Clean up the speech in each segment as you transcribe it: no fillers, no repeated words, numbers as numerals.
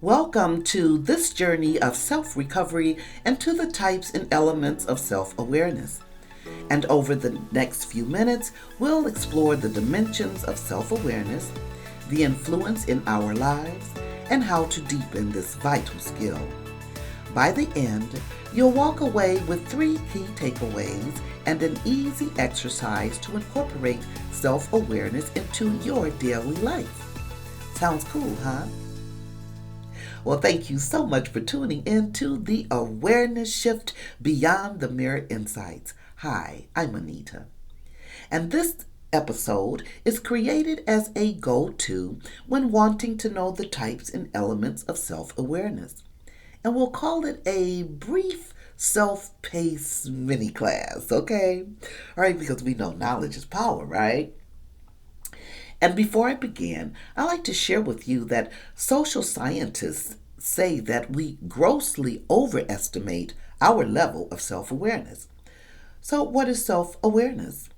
Welcome to this journey of self-recovery and to the types and elements of self-awareness. And over the next few minutes, we'll explore the dimensions of self-awareness, the influence in our lives, and how to deepen this vital skill. By the end, you'll walk away with 3 key takeaways and an easy exercise to incorporate self-awareness into your daily life. Sounds cool, huh? Well, thank you so much for tuning in to the Awareness Shift Beyond the Mirror Insights. Hi, I'm Anita. And this episode is created as a go-to when wanting to know the types and elements of self-awareness. And we'll call it a brief self-paced mini class, okay? All right, because we know knowledge is power, right? And before I begin, I'd like to share with you that social scientists say that we grossly overestimate our level of self-awareness. So what is self-awareness?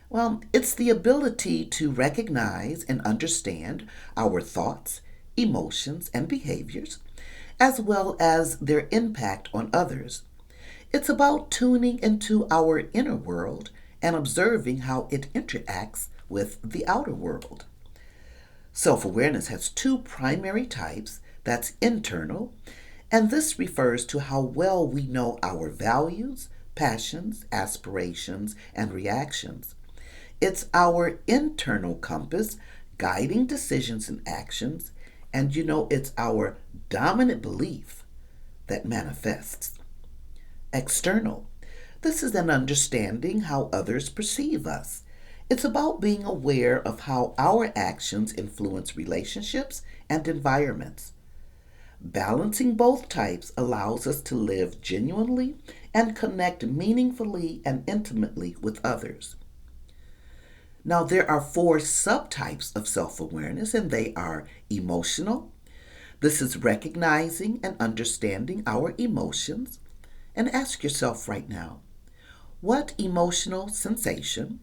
Well, it's the ability to recognize and understand our thoughts, emotions, and behaviors, as well as their impact on others. It's about tuning into our inner world and observing how it interacts with the outer world. Self-awareness has 2 primary types. That's internal, and this refers to how well we know our values, passions, aspirations, and reactions. It's our internal compass guiding decisions and actions, and it's our dominant belief that manifests. External. This is an understanding how others perceive us. It's about being aware of how our actions influence relationships and environments. Balancing both types allows us to live genuinely and connect meaningfully and intimately with others. Now, there are 4 subtypes of self-awareness, and they are emotional. This is recognizing and understanding our emotions. And ask yourself right now, what emotional sensation,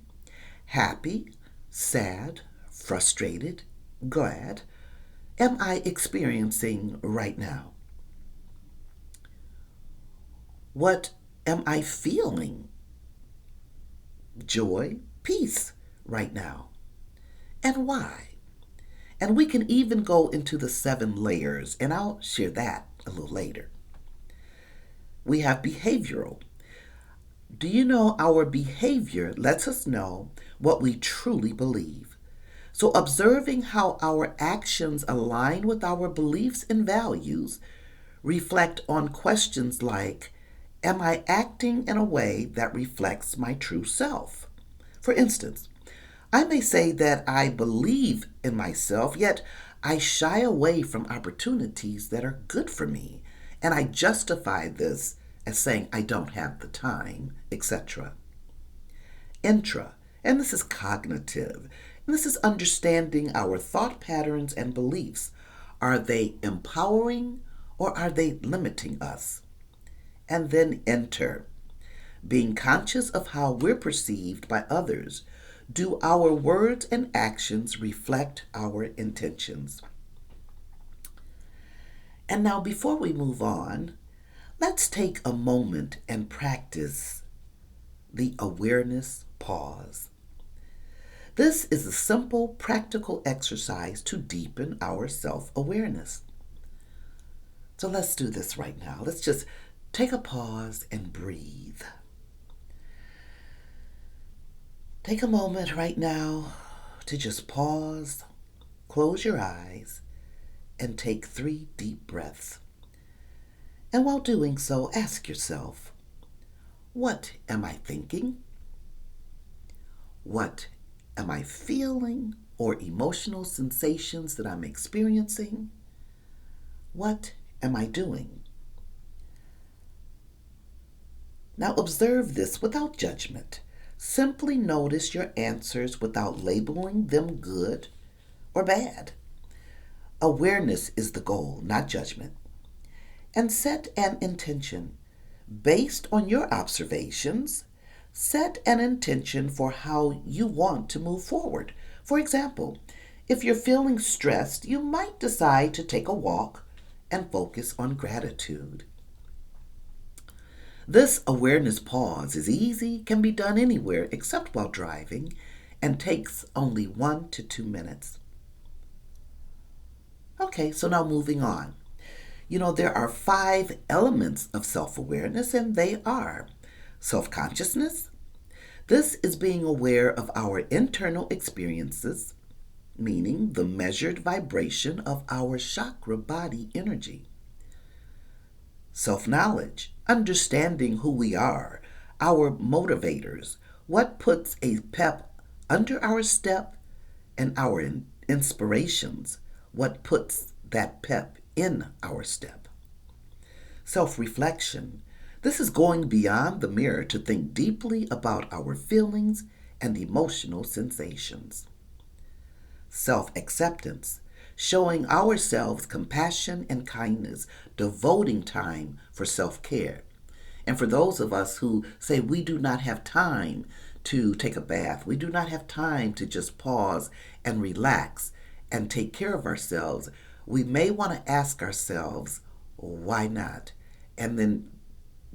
happy, sad, frustrated, glad, am I experiencing right now? What am I feeling? Joy, peace right now. And why? And we can even go into the 7 layers, and I'll share that a little later. We have behavioral. Do you know our behavior lets us know what we truly believe? So observing how our actions align with our beliefs and values reflect on questions like, am I acting in a way that reflects my true self? For instance, I may say that I believe in myself, yet I shy away from opportunities that are good for me, and I justify this as saying I don't have the time, etc. Intra, and this is cognitive, and this is understanding our thought patterns and beliefs. Are they empowering or are they limiting us? And then enter, being conscious of how we're perceived by others. Do our words and actions reflect our intentions? And now, before we move on, let's take a moment and practice the awareness pause. This is a simple, practical exercise to deepen our self-awareness. So let's do this right now. Let's just take a pause and breathe. Take a moment right now to just pause, close your eyes, and take 3 deep breaths. And while doing so, ask yourself, what am I thinking? What am I feeling or emotional sensations that I'm experiencing? What am I doing? Now observe this without judgment. Simply notice your answers without labeling them good or bad. Awareness is the goal, not judgment. And set an intention. Based on your observations, set an intention for how you want to move forward. For example, if you're feeling stressed, you might decide to take a walk and focus on gratitude. This awareness pause is easy, can be done anywhere except while driving, and takes only 1 to 2 minutes. Okay, so now moving on. There are 5 elements of self-awareness, and they are self-consciousness. This is being aware of our internal experiences, meaning the measured vibration of our chakra body energy. Self-knowledge, understanding who we are, our motivators, what puts a pep under our step, and our inspirations, what puts that pep in our step. Self-reflection, this is going beyond the mirror to think deeply about our feelings and emotional sensations. Self-acceptance, showing ourselves compassion and kindness, devoting time for self-care. And for those of us who say we do not have time to take a bath, we do not have time to just pause and relax and take care of ourselves, we may want to ask ourselves, why not? And then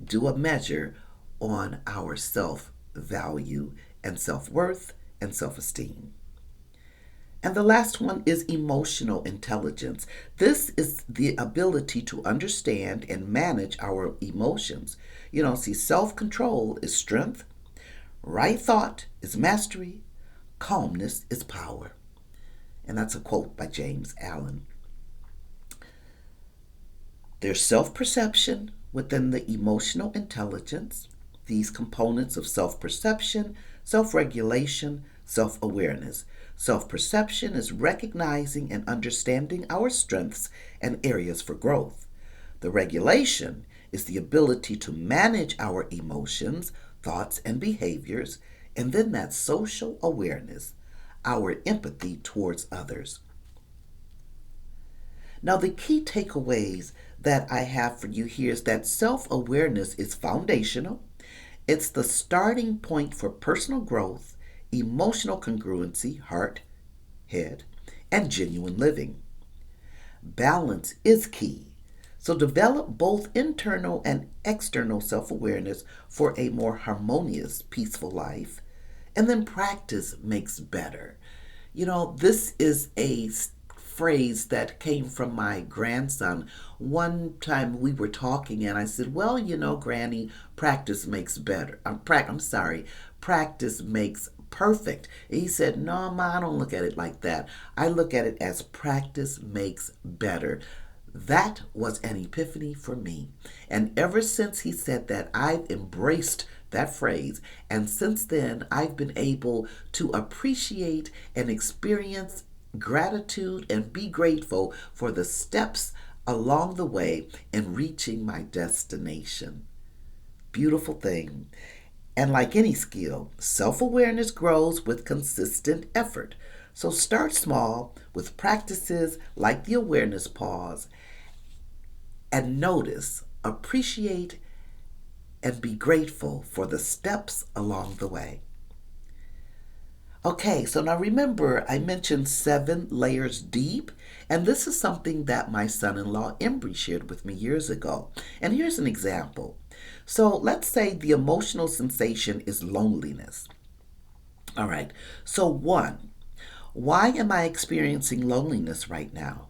do a measure on our self-value and self-worth and self-esteem. And the last one is emotional intelligence. This is the ability to understand and manage our emotions. Self-control is strength, right thought is mastery, calmness is power. And that's a quote by James Allen. There's self-perception within the emotional intelligence, these components of self-perception, self-regulation, self-awareness. Self-perception is recognizing and understanding our strengths and areas for growth. The regulation is the ability to manage our emotions, thoughts, and behaviors, and then that social awareness, our empathy towards others. Now, the key takeaways that I have for you here is that self-awareness is foundational. It's the starting point for personal growth, emotional congruency, heart, head, and genuine living. Balance is key. So develop both internal and external self-awareness for a more harmonious, peaceful life. And then practice makes better. This is a phrase that came from my grandson. One time we were talking and I said, well, Granny, practice makes better. Practice makes perfect. And he said, no, Ma, I don't look at it like that. I look at it as practice makes better. That was an epiphany for me. And ever since he said that, I've embraced that phrase. And since then, I've been able to appreciate and experience gratitude and be grateful for the steps along the way in reaching my destination. Beautiful thing. And like any skill, self-awareness grows with consistent effort. So start small with practices like the awareness pause and notice, appreciate, and be grateful for the steps along the way. Okay, so now remember, I mentioned 7 layers deep, and this is something that my son-in-law Embry shared with me years ago. And here's an example. So let's say the emotional sensation is loneliness. All right, so 1, why am I experiencing loneliness right now?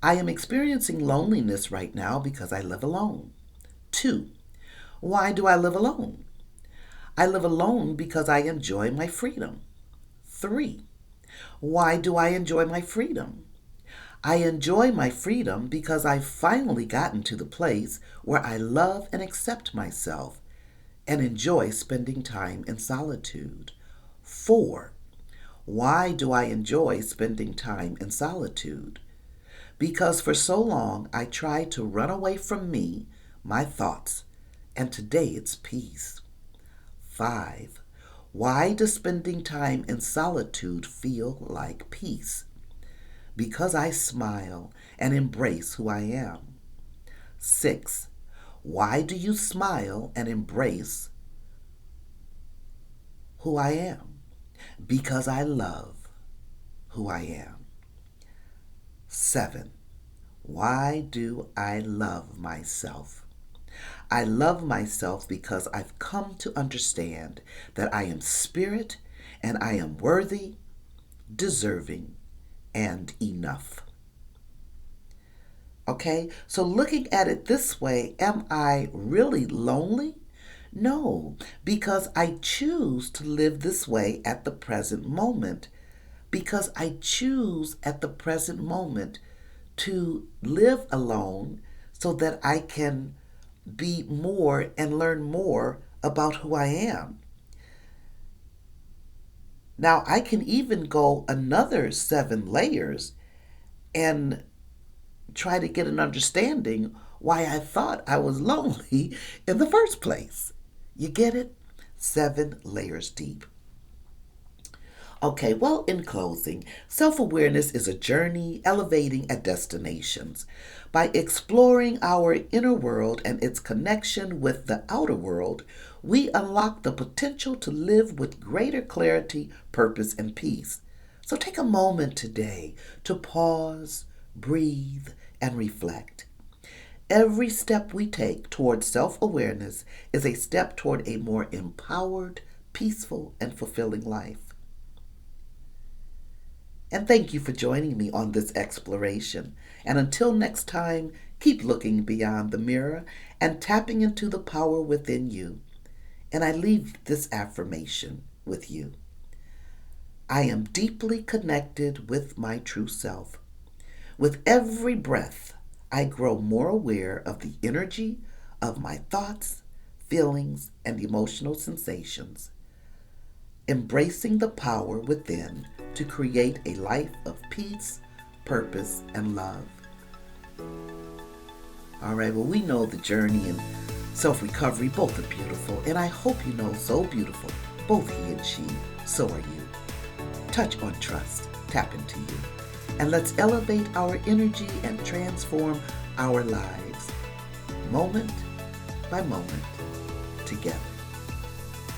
I am experiencing loneliness right now because I live alone. 2, why do I live alone? I live alone because I enjoy my freedom. 3, why do I enjoy my freedom? I enjoy my freedom because I've finally gotten to the place where I love and accept myself and enjoy spending time in solitude. 4, why do I enjoy spending time in solitude? Because for so long I tried to run away from me, my thoughts, and today it's peace. 5, why does spending time in solitude feel like peace? Because I smile and embrace who I am. 6, why do you smile and embrace who I am? Because I love who I am. 7, Why do I love myself? I love myself because I've come to understand that I am spirit and I am worthy, deserving, and enough. Okay, so looking at it this way, am I really lonely? No, because I choose to live this way at the present moment. Because I choose at the present moment to live alone so that I can be more and learn more about who I am. Now, I can even go another 7 layers and try to get an understanding why I thought I was lonely in the first place. You get it? 7 layers deep. Okay, well, in closing, self-awareness is a journey elevating at destinations. By exploring our inner world and its connection with the outer world, we unlock the potential to live with greater clarity, purpose, and peace. So take a moment today to pause, breathe, and reflect. Every step we take toward self-awareness is a step toward a more empowered, peaceful, and fulfilling life. And thank you for joining me on this exploration. And until next time, keep looking beyond the mirror and tapping into the power within you. And I leave this affirmation with you. I am deeply connected with my true self. With every breath, I grow more aware of the energy of my thoughts, feelings, and emotional sensations, embracing the power within to create a life of peace, purpose, and love. All right, well, we know the journey and self-recovery both are beautiful, and I hope you know so beautiful, both he and she, so are you. Touch on trust, tap into you, and let's elevate our energy and transform our lives, moment by moment, together.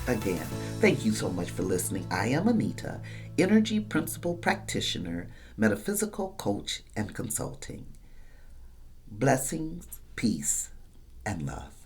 Again, thank you so much for listening. I am Anita, Energy Principal Practitioner, Metaphysical Coach, and Consulting. Blessings, peace, and love.